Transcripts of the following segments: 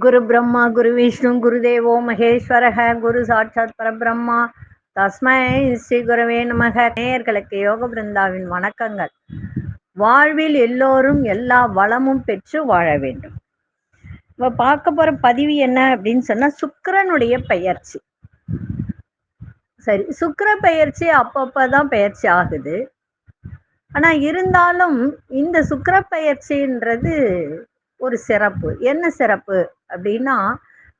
குரு பிரம்மா குரு விஷ்ணு குருதேவோ மகேஸ்வரக குரு சாட்சாத் பரபிரம்மா தஸ்மை ஸ்ரீ குருவே நமக. நேயர்களுக்கு யோக பிருந்தாவின் வணக்கங்கள். வாழ்வில் எல்லோரும் எல்லா வளமும் பெற்று வாழ வேண்டும். இப்போ பார்க்க போற பதிவு என்ன அப்படின்னு சொன்னா, சுக்கிரனுடைய பெயர்ச்சி. சரி, சுக்கிர பெயர்ச்சி அப்பப்பதான் பெயர்ச்சி ஆகுது. ஆனா இருந்தாலும் இந்த சுக்கிர பெயர்ச்சின்றது ஒரு சிறப்பு. என்ன சிறப்பு அப்படின்னா,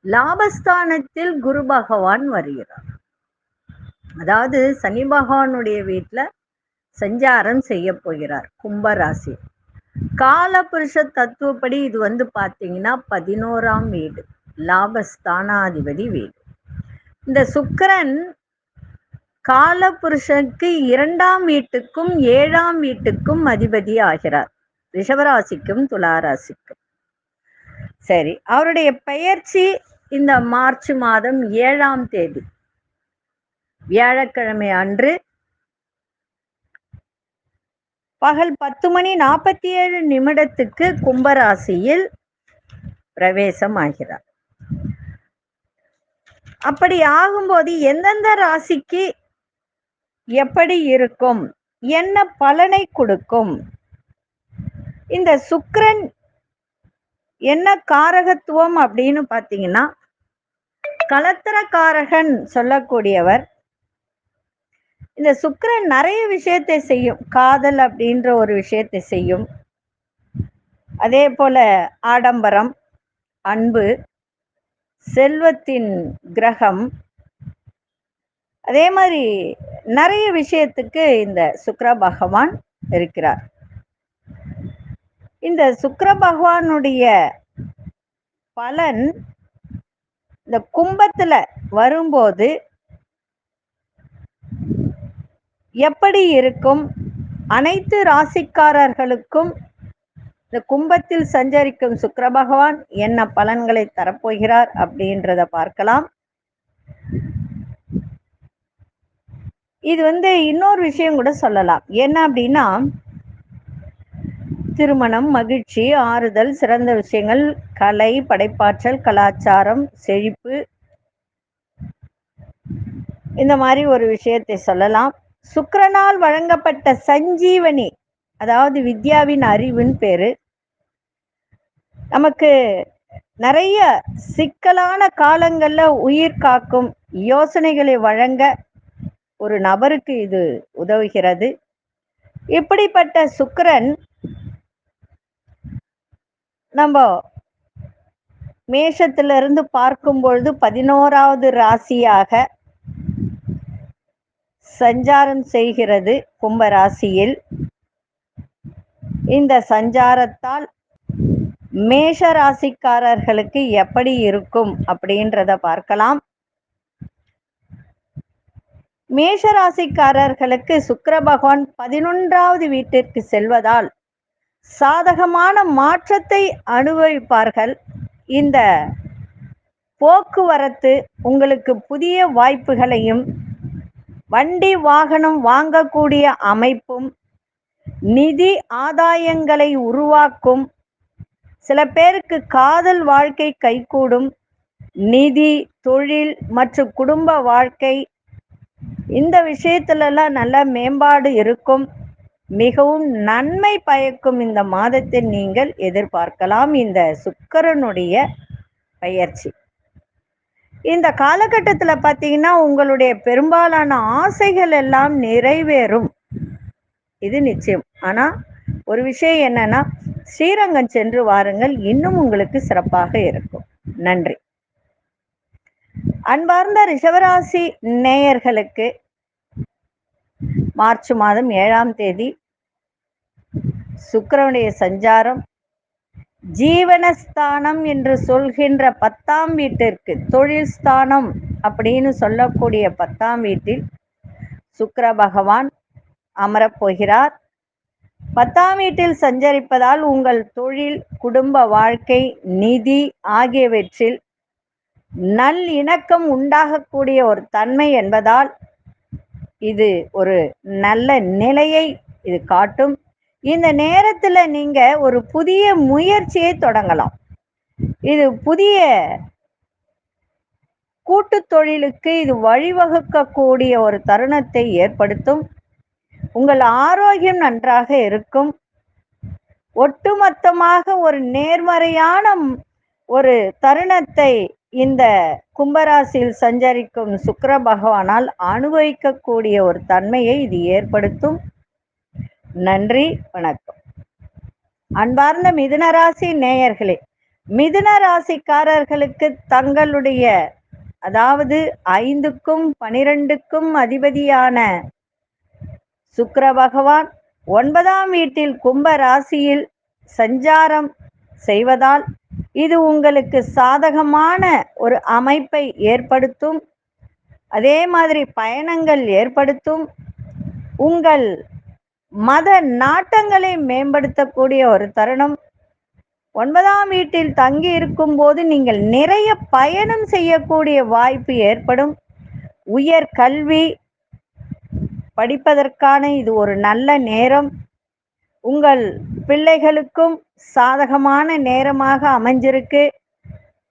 லாபஸ்தானத்தில் குரு பகவான் வருகிறார். அதாவது சனி பகவானுடைய வீட்டுல சஞ்சாரம் செய்ய போகிறார் கும்பராசி. காலபுருஷ தத்துவப்படி இது பாத்தீங்கன்னா 11ஆம் வீடு, லாபஸ்தானாதிபதி வீடு. இந்த சுக்கிரன் காலபுருஷனுக்கு 2ஆம் வீட்டுக்கும் 7ஆம் வீட்டுக்கும் அதிபதி ஆகிறார், ரிஷபராசிக்கும் துளாராசிக்கும். சரி, அவருடைய பெயர்ச்சி இந்த மார்ச் மாதம் 7ஆம் தேதி வியாழக்கிழமை அன்று பகல் 10:47 கும்பராசியில் பிரவேசம் ஆகிறார். அப்படி ஆகும்போது எந்தெந்த ராசிக்கு எப்படி இருக்கும், என்ன பலனை கொடுக்கும், இந்த சுக்கிரன் என்ன காரகத்துவம் அப்படின்னு பாத்தீங்கன்னா, கலத்திரக்காரகன் சொல்லக்கூடியவர். இந்த சுக்கிரன் நிறைய விஷயத்தை செய்யும். காதல் அப்படின்ற ஒரு விஷயத்தை செய்யும். அதே போல ஆடம்பரம், அன்பு, செல்வத்தின் கிரகம், அதே மாதிரி நிறைய விஷயத்துக்கு இந்த சுக்கிர பகவான் இருக்கிறார். இந்த சுக்கிர பகவானுடைய பலன் இந்த கும்பத்துல வரும்போது எப்படி இருக்கும், அனைத்து ராசிக்காரர்களுக்கும் இந்த கும்பத்தில் சஞ்சரிக்கும் சுக்கிர பகவான் என்ன பலன்களை தரப்போகிறார் அப்படின்றத பார்க்கலாம். இது இன்னொரு விஷயம் கூட சொல்லலாம். என்ன அப்படின்னா, திருமணம், மகிழ்ச்சி, ஆறுதல், சிறந்த விஷயங்கள், கலை, படைப்பாற்றல், கலாச்சாரம், செழிப்பு, இந்த மாதிரி ஒரு விஷயத்தை சொல்லலாம். சுக்கிரனால் வழங்கப்பட்ட சஞ்சீவனி, அதாவது வித்யாவின் அறிவின் பேரு, நமக்கு நிறைய சிக்கலான காலங்கள்ல உயிர் காக்கும் யோசனைகளை வழங்க ஒரு நபருக்கு இது உதவுகிறது. இப்படிப்பட்ட சுக்கிரன் நம்ம மேஷத்திலிருந்து பார்க்கும் பொழுது 11ஆவது ராசியாக சஞ்சாரம் செய்கிறது கும்பராசியில். இந்த சஞ்சாரத்தால் மேஷ ராசிக்காரர்களுக்கு எப்படி இருக்கும் அப்படின்றத பார்க்கலாம். மேஷ ராசிக்காரர்களுக்கு சுக்கிர பகவான் 11ஆவது வீட்டிற்கு செல்வதால் சாதகமான மாற்றத்தை அனுபவிப்பார்கள். இந்த போக்குவரத்து உங்களுக்கு புதிய வாய்ப்புகளையும், வண்டி வாகனம் வாங்கக்கூடிய அமைப்பும், நிதி ஆதாயங்களை உருவாக்கும். சில பேருக்கு காதல் வாழ்க்கை கைகூடும். நிதி, தொழில் மற்றும் குடும்ப வாழ்க்கை, இந்த விஷயத்திலெல்லாம் நல்ல மேம்பாடு இருக்கும். மிகவும் நன்மை பயக்கும் இந்த மாதத்தில் நீங்கள் எதிர்பார்க்கலாம் இந்த சுக்கிரனுடைய பெயர்ச்சி. இந்த காலகட்டத்தில் பார்த்தீங்கன்னா, உங்களுடைய பெரும்பாலான ஆசைகள் எல்லாம் நிறைவேறும், இது நிச்சயம். ஆனா ஒரு விஷயம் என்னன்னா, ஸ்ரீரங்கம் சென்று வாருங்கள், இன்னும் உங்களுக்கு சிறப்பாக இருக்கும். நன்றி. அன்பார்ந்த ரிஷபராசி நேயர்களுக்கு மார்ச் மாதம் 7ஆம் தேதி சுக்கிரனுடைய சஞ்சாரம் ஜீவனஸ்தானம் என்று சொல்கின்ற 10ஆம் வீட்டிற்கு, தொழில் ஸ்தானம் அப்படின்னு சொல்லக்கூடிய 10ஆம் வீட்டில் சுக்கிர பகவான் அமரப்போகிறார். 10ஆம் வீட்டில் சஞ்சரிப்பதால் உங்கள் தொழில், குடும்ப வாழ்க்கை, நிதி ஆகியவற்றில் நல் இணக்கம் உண்டாகக்கூடிய ஒரு தன்மை என்பதால் இது ஒரு நல்ல நிலையை இது காட்டும். இந்த நேரத்துல நீங்க ஒரு புதிய முயற்சியை தொடங்கலாம். இது புதிய கூட்டு தொழிலுக்கு இது வழிவகுக்கக்கூடிய ஒரு தருணத்தை ஏற்படுத்தும். உங்கள் ஆரோக்கியம் நன்றாக இருக்கும். ஒட்டுமொத்தமாக ஒரு நேர்மறையான ஒரு தருணத்தை இந்த கும்பராசியில் சஞ்சரிக்கும் சுக்கிர பகவானால் அனுபவிக்கக்கூடிய ஒரு தன்மையை இது ஏற்படுத்தும். நன்றி, வணக்கம். அன்பார்ந்த மிதுன ராசி நேயர்களே, மிதுன ராசிக்காரர்களுக்கு தங்களுடைய அதாவது 5க்கும் 12க்கும் அதிபதியான சுக்கிர பகவான் 9ஆம் வீட்டில் கும்ப ராசியில் சஞ்சாரம் செய்வதால் இது உங்களுக்கு சாதகமான ஒரு அமைப்பை ஏற்படுத்தும். அதே மாதிரி பயணங்கள் ஏற்படுத்தும். உங்கள் மத நாட்டங்களை மேம்படுத்தக்கூடிய ஒரு தருணம். 9ஆம் வீட்டில் தங்கி இருக்கும் போது நீங்கள் நிறைய பயணம் செய்யக்கூடிய வாய்ப்பு ஏற்படும். உயர் கல்வி படிப்பதற்கான இது ஒரு நல்ல நேரம். உங்கள் பிள்ளைகளுக்கும் சாதகமான நேரமாக அமைஞ்சிருக்கு.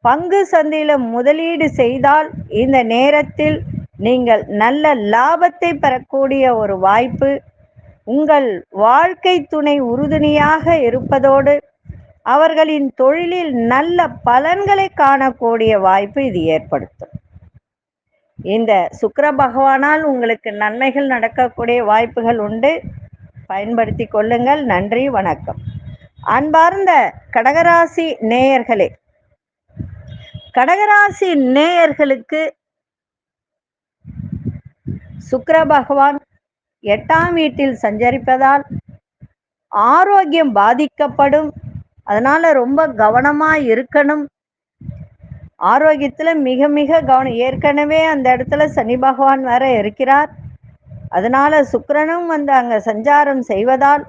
பங்கு சந்தையில் முதலீடு செய்தால் இந்த நேரத்தில் நீங்கள் நல்ல லாபத்தை பெறக்கூடிய ஒரு வாய்ப்பு. உங்கள் வாழ்க்கை துணை உறுதுணையாக இருப்பதோடு அவர்களின் தொழிலில் நல்ல பலன்களை காணக்கூடிய வாய்ப்பு இது ஏற்படுத்தும். இந்த சுக்கிர பகவானால் உங்களுக்கு நன்மைகள் நடக்கக்கூடிய வாய்ப்புகள் உண்டு. பயன்படுத்தி கொள்ளுங்கள். நன்றி, வணக்கம். அன்பார்ந்த கடகராசி நேயர்களே, கடகராசி நேயர்களுக்கு சுக்கிர பகவான் 8ஆம் வீட்டில் சஞ்சரிப்பதால் ஆரோக்கியம் பாதிக்கப்படும். அதனால ரொம்ப கவனமா இருக்கணும். ஆரோக்கியத்துல மிக மிக கவனம். ஏற்கனவே அந்த இடத்துல சனி பகவான் வேற இருக்கிறார். அதனால சுக்கிரனும் அங்க சஞ்சாரம் செய்வதால்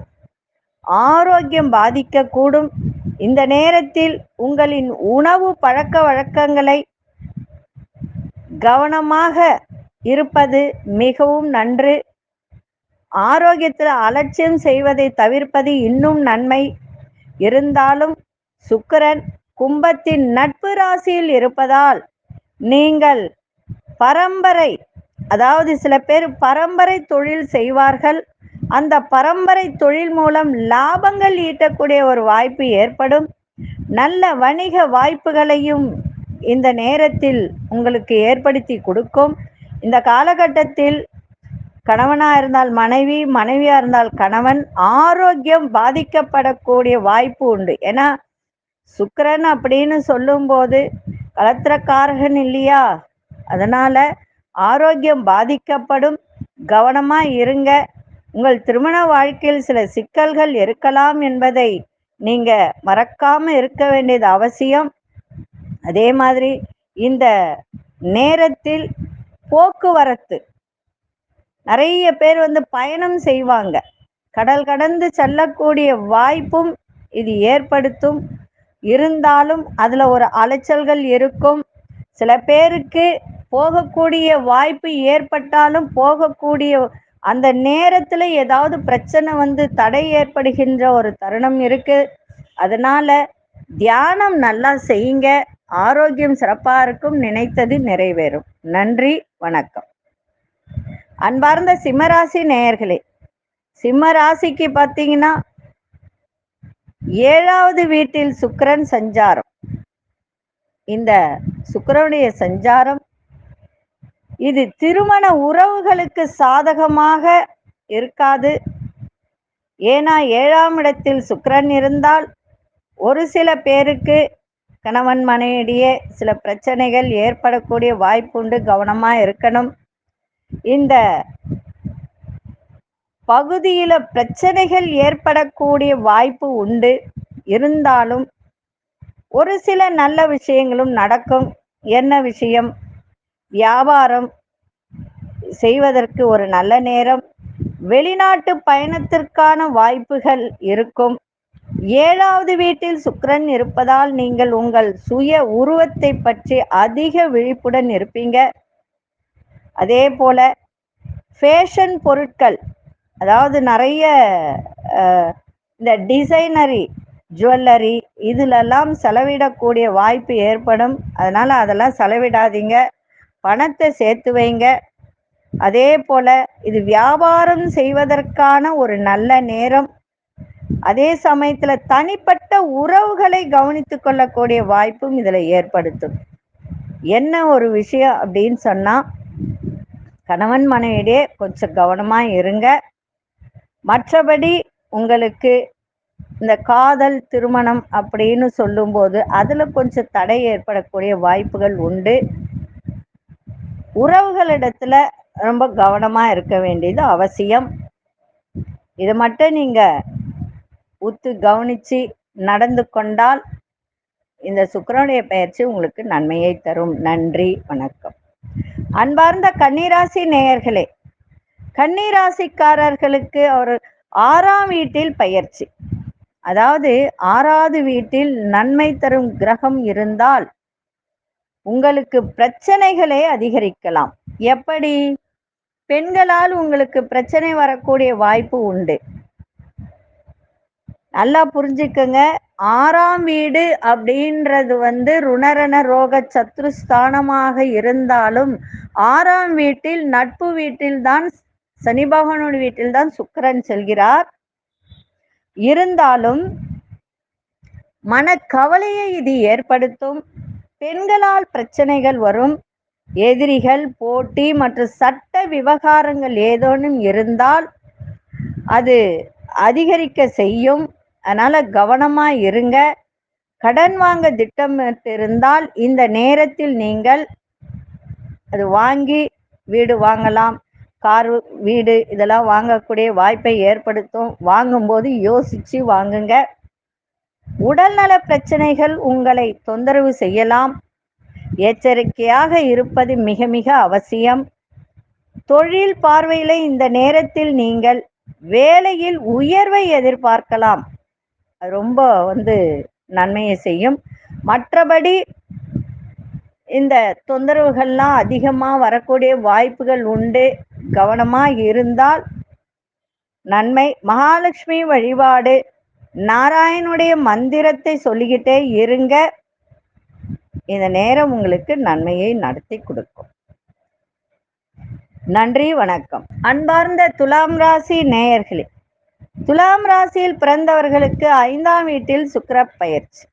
ஆரோக்கியம் பாதிக்கக்கூடும். இந்த நேரத்தில் உங்களின் உணவு பழக்க வழக்கங்களை கவனமாக இருப்பது மிகவும் நன்று. ஆரோக்கியத்தில் அலட்சியம் செய்வதை தவிர்ப்பது இன்னும் நன்மை. இருந்தாலும் சுக்கிரன் கும்பத்தின் நட்பு ராசியில் இருப்பதால் நீங்கள் பரம்பரை, அதாவது சில பேர் பரம்பரை தொழில் செய்வார்கள். அந்த பரம்பரை தொழில் மூலம் லாபங்கள் ஈட்டக்கூடிய ஒரு வாய்ப்பு ஏற்படும். நல்ல வணிக வாய்ப்புகளையும் இந்த நேரத்தில் உங்களுக்கு ஏற்படுத்தி கொடுக்கும். இந்த காலகட்டத்தில் கணவனாக இருந்தால் மனைவி, மனைவியாக இருந்தால் கணவன் ஆரோக்கியம் பாதிக்கப்படக்கூடிய வாய்ப்பு உண்டு. ஏன்னா சுக்கிரன் அப்படின்னு சொல்லும்போது கலத்திரக்காரகன் இல்லையா? அதனால ஆரோக்கியம் பாதிக்கப்படும். கவனமா இருங்க. உங்கள் திருமண வாழ்க்கையில் சில சிக்கல்கள் இருக்கலாம் என்பதை நீங்க மறக்காம இருக்க வேண்டியது அவசியம். அதே மாதிரி இந்த நேரத்தில் போக்குவரத்து, நிறைய பேர் பயணம் செய்வாங்க. கடல் கடந்து செல்லக்கூடிய வாய்ப்பும் இது ஏற்படுத்தும். இருந்தாலும் அதில் ஒரு அலைச்சல்கள் இருக்கும். சில பேருக்கு போகக்கூடிய வாய்ப்பு ஏற்பட்டாலும் போகக்கூடிய அந்த நேரத்தில் ஏதாவது பிரச்சனை தடை ஏற்படுகின்ற ஒரு தருணம் இருக்கு. அதனால தியானம் நல்லா செய்யுங்க. ஆரோக்கியம் சிறப்பாக இருக்கும். நினைத்தது நிறைவேறும். நன்றி, வணக்கம். அன்பார்ந்த சிம்மராசி நேயர்களே, சிம்ம ராசிக்கு பார்த்தீங்கன்னா 7வது வீட்டில் சுக்கிரன் சஞ்சாரம். இந்த சுக்கிரனுடைய சஞ்சாரம் இது திருமண உறவுகளுக்கு சாதகமாக இருக்காது. ஏன்னா 7ஆம் இடத்தில் சுக்கிரன் இருந்தால் ஒரு சில பேருக்கு கணவன் மனைவியிடையே சில பிரச்சனைகள் ஏற்படக்கூடிய வாய்ப்பு உண்டு. கவனமா இருக்கணும். இந்த பகுதியில பிரச்சனைகள் ஏற்படக்கூடிய வாய்ப்பு உண்டு. இருந்தாலும் ஒரு சில நல்ல விஷயங்களும் நடக்கும். என்ன விஷயம்? வியாபாரம் செய்வதற்கு ஒரு நல்ல நேரம். வெளிநாட்டு பயணத்திற்கான வாய்ப்புகள் இருக்கும். 7வது வீட்டில் சுக்கிரன் இருப்பதால் நீங்கள் உங்கள் சுய உருவத்தை பற்றி அதிக விழிப்புடன் இருப்பீங்க. அதே போல ஃபேஷன் பொருட்கள், அதாவது நிறைய இந்த டிசைனரி ஜுவல்லரி இதிலெல்லாம் செலவிடக்கூடிய வாய்ப்பு ஏற்படும். அதனால் அதெல்லாம் செலவிடாதீங்க, பணத்தை சேர்த்து வைங்க. அதே போல் இது வியாபாரம் செய்வதற்கான ஒரு நல்ல நேரம். அதே சமயத்தில் தனிப்பட்ட உறவுகளை கவனித்து கொள்ளக்கூடிய வாய்ப்பும் இதில் ஏற்படுத்தும். என்ன ஒரு விஷயம் அப்படின்னு சொன்னால், கணவன் மனைவியிடையே கொஞ்சம் கவனமாக இருங்க. மற்றபடி உங்களுக்கு இந்த காதல் திருமணம் அப்படின்னு சொல்லும்போது அதில் கொஞ்சம் தடை ஏற்படக்கூடிய வாய்ப்புகள் உண்டு. உறவுகளிடத்தில் ரொம்ப கவனமாக இருக்க வேண்டியது அவசியம். இதை மட்டும் நீங்கள் உத்து கவனித்து நடந்து கொண்டால் இந்த சுக்கிரனுடைய பெயர்ச்சி உங்களுக்கு நன்மையை தரும். நன்றி, வணக்கம். அன்பார்ந்த கன்னிராசி நேயர்களே, கன்னிராசிக்காரர்களுக்கு அவர் 6ஆம் வீட்டில் பயிற்சி, அதாவது 6வது வீட்டில் நன்மை தரும் கிரகம் இருந்தால் உங்களுக்கு பிரச்சனைகளே அதிகரிக்கலாம். எப்படி? பெண்களால் உங்களுக்கு பிரச்சனை வரக்கூடிய வாய்ப்பு உண்டு. நல்லா புரிஞ்சுக்கங்க. 6ஆம் வீடு அப்படின்றது ருணரண ரோக சத்ருஸ்தானமாக இருந்தாலும் 6ஆம் வீட்டில் நட்பு வீட்டில் தான், சனி பகவானுடைய வீட்டில் தான் சுக்கிரன் செல்கிறார். இருந்தாலும் மனக்கவலையை இது ஏற்படுத்தும். பெண்களால் பிரச்சனைகள் வரும். எதிரிகள், போட்டி மற்றும் சட்ட விவகாரங்கள் ஏதேனும் இருந்தால் அது அதிகரிக்க செய்யும். அதனால கவனமா இருங்க. கடன் வாங்க திட்டமிட்டிருந்தால் இந்த நேரத்தில் நீங்கள் அது வாங்கி வீடு வாங்கலாம். கார், வீடு இதெல்லாம் வாங்கக்கூடிய வாய்ப்பை ஏற்படுத்தும். வாங்கும்போது யோசிச்சு வாங்குங்க. உடல்நல பிரச்சனைகள் உங்களை தொந்தரவு செய்யலாம். எச்சரிக்கையாக இருப்பது மிக மிக அவசியம். தொழில் பார்வையில் இந்த நேரத்தில் நீங்கள் வேலையில் உயர்வை எதிர்பார்க்கலாம். ரொம்ப நன்மையை செய்யும். மற்றபடி இந்த தொந்தரவுகள்லாம் அதிகமாக வரக்கூடிய வாய்ப்புகள் உண்டு. கவனமாக இருந்தால் நன்மை. மகாலட்சுமி வழிபாடு, நாராயணுடைய மந்திரத்தை சொல்லிக்கிட்டே இருங்க. இந்த நேரம் உங்களுக்கு நன்மையை நடத்தி கொடுக்கும். நன்றி, வணக்கம். அன்பார்ந்த துலாம் ராசி நேயர்களே, துலாம் ராசியில் பிறந்தவர்களுக்கு 5ஆம் வீட்டில் சுக்கிர பயிற்சி.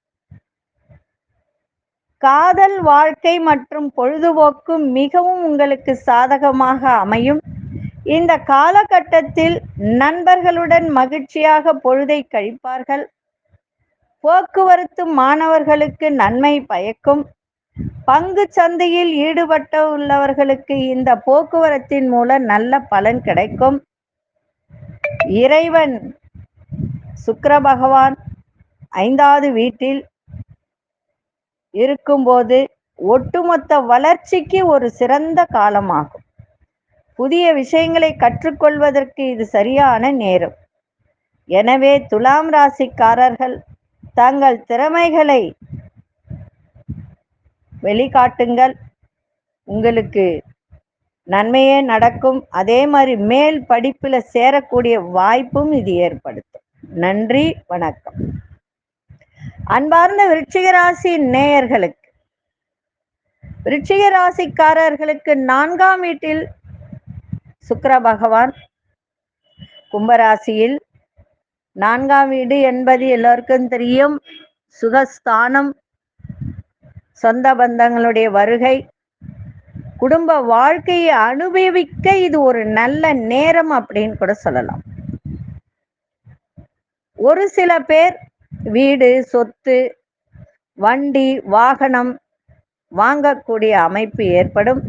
காதல் வாழ்க்கை மற்றும் பொழுதுபோக்கு மிகவும் உங்களுக்கு சாதகமாக அமையும். இந்த காலகட்டத்தில் நண்பர்களுடன் மகிழ்ச்சியாக பொழுதை கழிப்பார்கள். போக்குவரத்து மாணவர்களுக்கு நன்மை பயக்கும். பங்கு சந்தையில் ஈடுபட்ட உள்ளவர்களுக்கு இந்த போக்குவரத்தின் மூலம் நல்ல பலன் கிடைக்கும். இறைவன் சுக்கிர பகவான் 5வது வீட்டில் இருக்கும்போது ஒட்டுமொத்த வளர்ச்சிக்கு ஒரு சிறந்த காலமாகும். புதிய விஷயங்களை கற்றுக்கொள்வதற்கு இது சரியான நேரம். எனவே துலாம் ராசிக்காரர்கள் தங்கள் திறமைகளை வெளிக்காட்டுங்கள். உங்களுக்கு நன்மையே நடக்கும். அதே மாதிரி மேல் படிப்பில் சேரக்கூடிய வாய்ப்பும் இது ஏற்படுத்தும். நன்றி, வணக்கம். அன்பார்ந்த விருச்சிக ராசி நேயர்களுக்கு, விருச்சிக ராசிக்காரர்களுக்கு 4ஆம் வீட்டில் சுக்கிர பகவான், கும்பராசியில் 4ஆம் வீடு என்பது எல்லோருக்கும் தெரியும். சுகஸ்தானம், சொந்த பந்தங்களுடைய வருகை, குடும்ப வாழ்க்கையை அனுபவிக்க இது ஒரு நல்ல நேரம் அப்படின்னு கூட சொல்லலாம். ஒரு சில பேர் வீடு, சொத்து, வண்டி, வாகனம் வாங்கக்கூடிய அமைப்பு ஏற்படும்.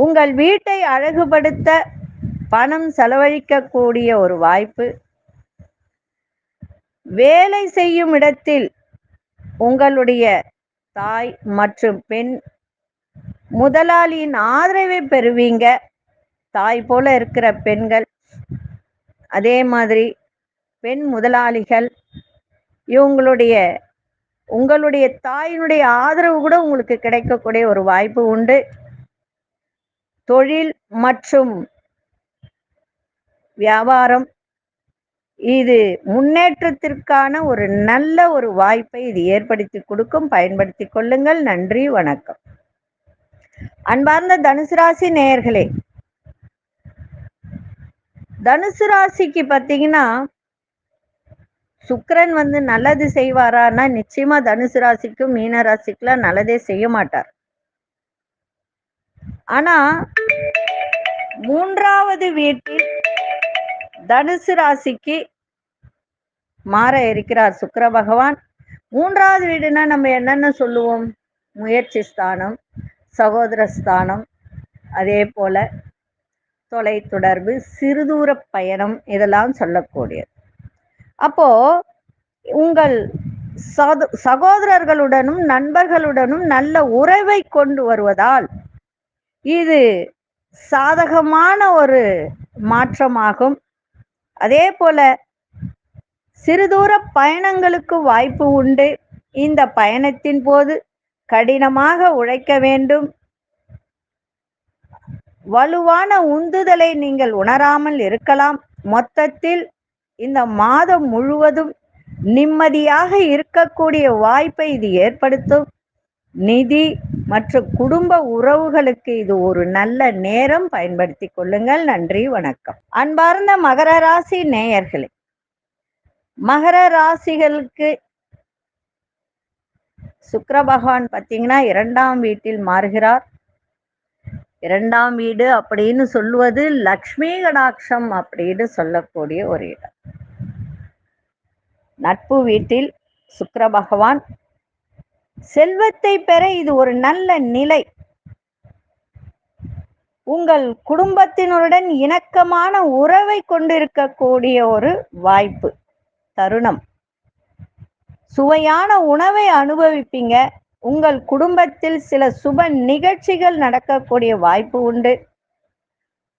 உங்கள் வீட்டை அழகுபடுத்த பணம் செலவழிக்கக்கூடிய ஒரு வாய்ப்பு. வேலை செய்யும் இடத்தில் உங்களுடைய தாய் மற்றும் பெண் முதலாளியின் ஆதரவை பெறுவீங்க. தாய் போல இருக்கிற பெண்கள், அதே மாதிரி பெண் முதலாளிகள், உங்களுடைய தாயினுடைய ஆதரவு கூட உங்களுக்கு கிடைக்கக்கூடிய ஒரு வாய்ப்பு உண்டு. தொழில் மற்றும் வியாபாரம், இது முன்னேற்றத்திற்கான ஒரு நல்ல ஒரு வாய்ப்பை இது ஏற்படுத்தி கொடுக்கும். பயன்படுத்திக் கொள்ளுங்கள். நன்றி, வணக்கம். அன்பார்ந்த தனுசு ராசி நேயர்களே, தனுசு ராசிக்கு பார்த்தீங்கன்னா சுக்கிரன் நல்லது செய்வாரான்னா நிச்சயமா தனுசு ராசிக்கும் மீன ராசிக்குலாம் நல்லதே செய்ய மாட்டார். ஆனா 3வது வீட்டில் தனுசு ராசிக்கு மாற இருக்கிறார் சுக்கிர பகவான். 3வது வீடுனா நம்ம என்னென்ன சொல்லுவோம்? முயற்சி ஸ்தானம், சகோதர ஸ்தானம், அதே போல தொலை தொடர்பு, சிறுதூர பயணம், இதெல்லாம் சொல்லக்கூடியது. அப்போ உங்கள் சகோதரர்களுடனும் நண்பர்களுடனும் நல்ல உறவை கொண்டு வருவதால் இது சாதகமான ஒரு மாற்றமாகும். அதே போல சிறுதூர பயணங்களுக்கு வாய்ப்பு உண்டு. இந்த பயணத்தின் போது கடினமாக உழைக்க வேண்டும். வலுவான உந்துதலை நீங்கள் உணராமல் இருக்கலாம். மொத்தத்தில் இந்த மாதம் முழுவதும் நிம்மதியாக இருக்கக்கூடிய வாய்ப்பை இது ஏற்படுத்தும். நிதி மற்றும் குடும்ப உறவுகளுக்கு இது ஒரு நல்ல நேரம். பயன்படுத்திக் கொள்ளுங்கள். நன்றி, வணக்கம். அன்பார்ந்த மகர ராசி நேயர்களே, மகர ராசிகளுக்கு சுக்கிர பகவான் பார்த்தீங்கன்னா 2ஆம் வீட்டில் மாறுகிறார். 2ஆம் வீடு அப்படின்னு சொல்லுவது லக்ஷ்மி கடாட்சம் அப்படின்னு சொல்லக்கூடிய ஒரு இடம். நட்பு வீட்டில் சுக்கிர பகவான் செல்வத்தை பெற இது ஒரு நல்ல நிலை. உங்கள் குடும்பத்தினருடன் இணக்கமான உறவை கொண்டிருக்கக்கூடிய ஒரு வாய்ப்பு, தருணம். சுவையான உணவை அனுபவிப்பீங்க. உங்கள் குடும்பத்தில் சில சுப நிகழ்ச்சிகள் நடக்கக்கூடிய வாய்ப்பு உண்டு.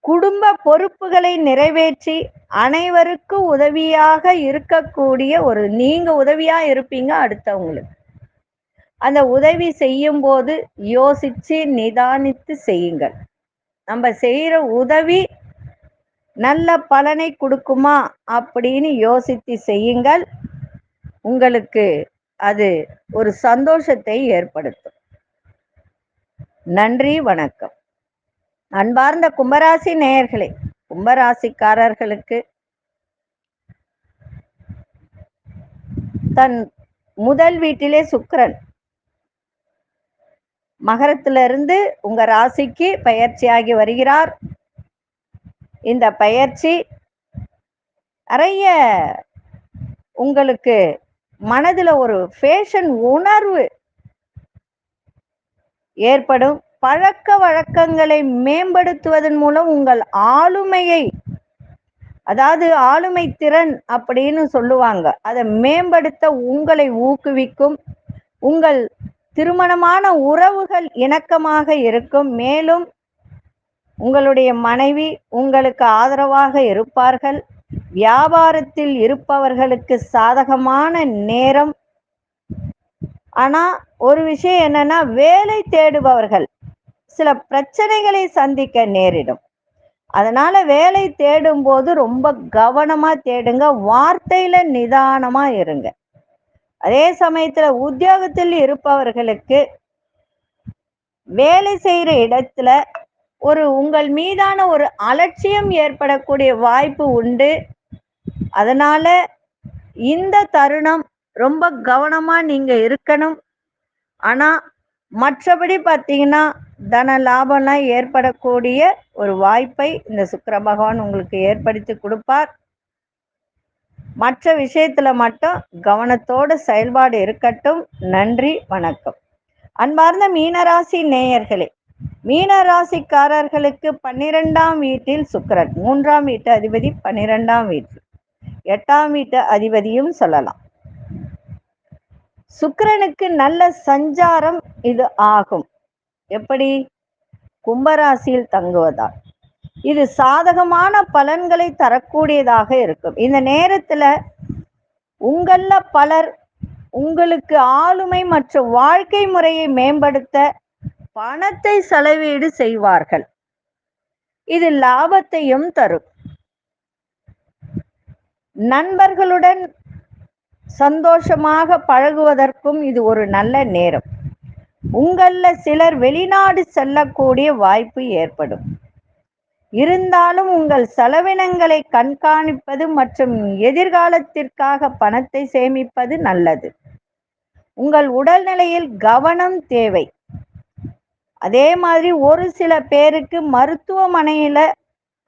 குடும்ப பொறுப்புகளை நிறைவேற்றி அனைவருக்கும் உதவியாக இருக்கக்கூடிய ஒரு நீங்க உதவியா இருப்பீங்க அடுத்தவங்களுக்கு. அந்த உதவி செய்யும் போது யோசிச்சு நிதானித்து செய்யுங்கள். நம்ம செய்யற உதவி நல்ல பலனை கொடுக்குமா அப்படின்னு யோசித்து செய்யுங்கள். உங்களுக்கு அது ஒரு சந்தோஷத்தை ஏற்படுத்தும். நன்றி, வணக்கம். அன்பார்ந்த கும்பராசி நேயர்களே, கும்பராசிக்காரர்களுக்கு தன் முதல் வீட்டிலே சுக்கிரன் மகரத்திலிருந்து உங்க ராசிக்கு பயிற்சியாகி வருகிறார். இந்த பயிற்சி நிறைய உங்களுக்கு மனதில் ஒரு ஃபேஷன் உணர்வு ஏற்படும். பழக்க வழக்கங்களை மேம்படுத்துவதன் மூலம் உங்கள் ஆளுமையை, அதாவது ஆளுமை திறன் அப்படின்னு சொல்லுவாங்க, அதை மேம்படுத்த உங்களை ஊக்குவிக்கும். உங்கள் திருமணமான உறவுகள் இணக்கமாக இருக்கும். மேலும் உங்களுடைய மனைவி உங்களுக்கு ஆதரவாக இருப்பார்கள். வியாபாரத்தில் இருப்பவர்களுக்கு சாதகமான நேரம். ஆனா ஒரு விஷயம் என்னன்னா, வேலை தேடுபவர்கள் சில பிரச்சனைகளை சந்திக்க நேரிடும். அதனால வேலை தேடும் போது ரொம்ப கவனமா தேடுங்க. வார்த்தையில நிதானமா இருங்க. அதே சமயத்துல உத்தியோகத்தில் இருப்பவர்களுக்கு வேலை செய்யற இடத்துல உங்கள் மீதான ஒரு அலட்சியம் ஏற்படக்கூடிய வாய்ப்பு உண்டு. அதனால இந்த தருணம் ரொம்ப கவனமா நீங்க இருக்கணும். ஆனா மற்றபடி பார்த்தீங்கன்னா தன லாபம்லாம் ஏற்படக்கூடிய ஒரு வாய்ப்பை இந்த சுக்கிர பகவான் உங்களுக்கு ஏற்படுத்தி கொடுப்பார். மற்ற விஷயத்துல மட்டும் கவனத்தோடு செயல்பாடு இருக்கட்டும். நன்றி, வணக்கம். அன்பார்ந்த மீனராசி நேயர்களே, மீனராசிக்காரர்களுக்கு 12ஆம் வீட்டில் சுக்கிரன், 3ஆம் வீட்டு அதிபதி 12ஆம் வீட்டில், 8ஆம் வீட்டு அதிபதியும் சொல்லலாம். சுக்கிரனுக்கு நல்ல சஞ்சாரம் இது ஆகும். எப்படி? கும்பராசியில் தங்குவதால் இது சாதகமான பலன்களை தரக்கூடியதாக இருக்கும். இந்த நேரத்துல உங்கள பலர் உங்களுக்கு ஆளுமை மற்றும் வாழ்க்கை முறையை மேம்படுத்த பணத்தை செலவீடு செய்வார்கள். இது லாபத்தையும் தரும். நண்பர்களுடன் சந்தோஷமாக பழகுவதற்கும் இது ஒரு நல்ல நேரம். உங்கள சிலர் வெளிநாடு செல்லக்கூடிய வாய்ப்பு ஏற்படும். இருந்தாலும் உங்கள் செலவினங்களை கண்காணிப்பது மற்றும் எதிர்காலத்திற்காக பணத்தை சேமிப்பது நல்லது. உங்கள் உடல்நிலையில் கவனம் தேவை. அதே மாதிரி ஒரு சில பேருக்கு மருத்துவமனையில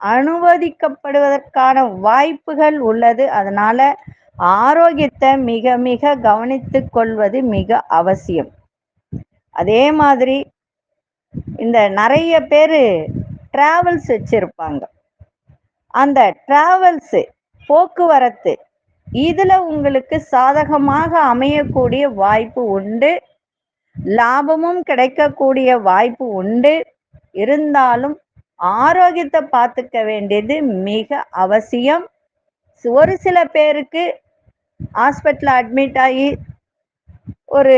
அனுமதிக்கப்படுவதற்கான வாய்ப்புகள் உள்ளது. அதனால ஆரோக்கியத்தை மிக மிக கவனித்துக் கொள்வது மிக அவசியம். அதே மாதிரி இந்த நிறைய பேர் டிராவல்ஸ் வச்சிருப்பாங்க. அந்த டிராவல்ஸ் போக்குவரத்து இதுல உங்களுக்கு சாதகமாக அமையக்கூடிய வாய்ப்பு உண்டு. லாபமும் கிடைக்கக்கூடிய வாய்ப்பு உண்டு. இருந்தாலும் ஆரோக்கியத்தை பார்த்துக்க வேண்டியது மிக அவசியம். ஒரு சில பேருக்கு ஹாஸ்பிட்டல் அட்மிட் ஆகி ஒரு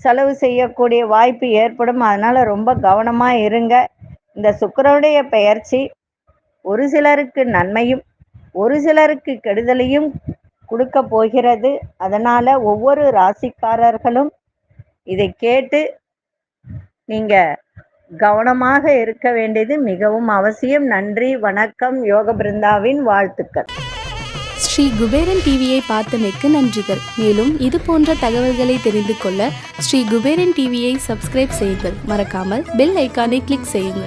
செலவு செய்யக்கூடிய வாய்ப்பு ஏற்படும். அதனால ரொம்ப கவனமா இருங்க. இந்த சுக்கிரனுடைய பெயர்ச்சி ஒரு சிலருக்கு நன்மையும் ஒரு சிலருக்கு கெடுதலையும் கொடுக்க போகிறது. அதனால ஒவ்வொரு ராசிக்காரர்களும் இதை கேட்டு நீங்க கவனமாக இருக்க வேண்டியது மிகவும் அவசியம். நன்றி, வணக்கம். யோக பிருந்தாவின் வாழ்த்துக்கள். ஸ்ரீ குபேரன் டிவியை பார்த்தமைக்கு நன்றிகள். மேலும் இது போன்ற தகவல்களை தெரிந்து கொள்ள ஸ்ரீ குபேரன் டிவியை சப்ஸ்கிரைப் செய்யுங்கள். மறக்காமல் பெல் ஐக்கானை கிளிக் செய்யுங்கள்.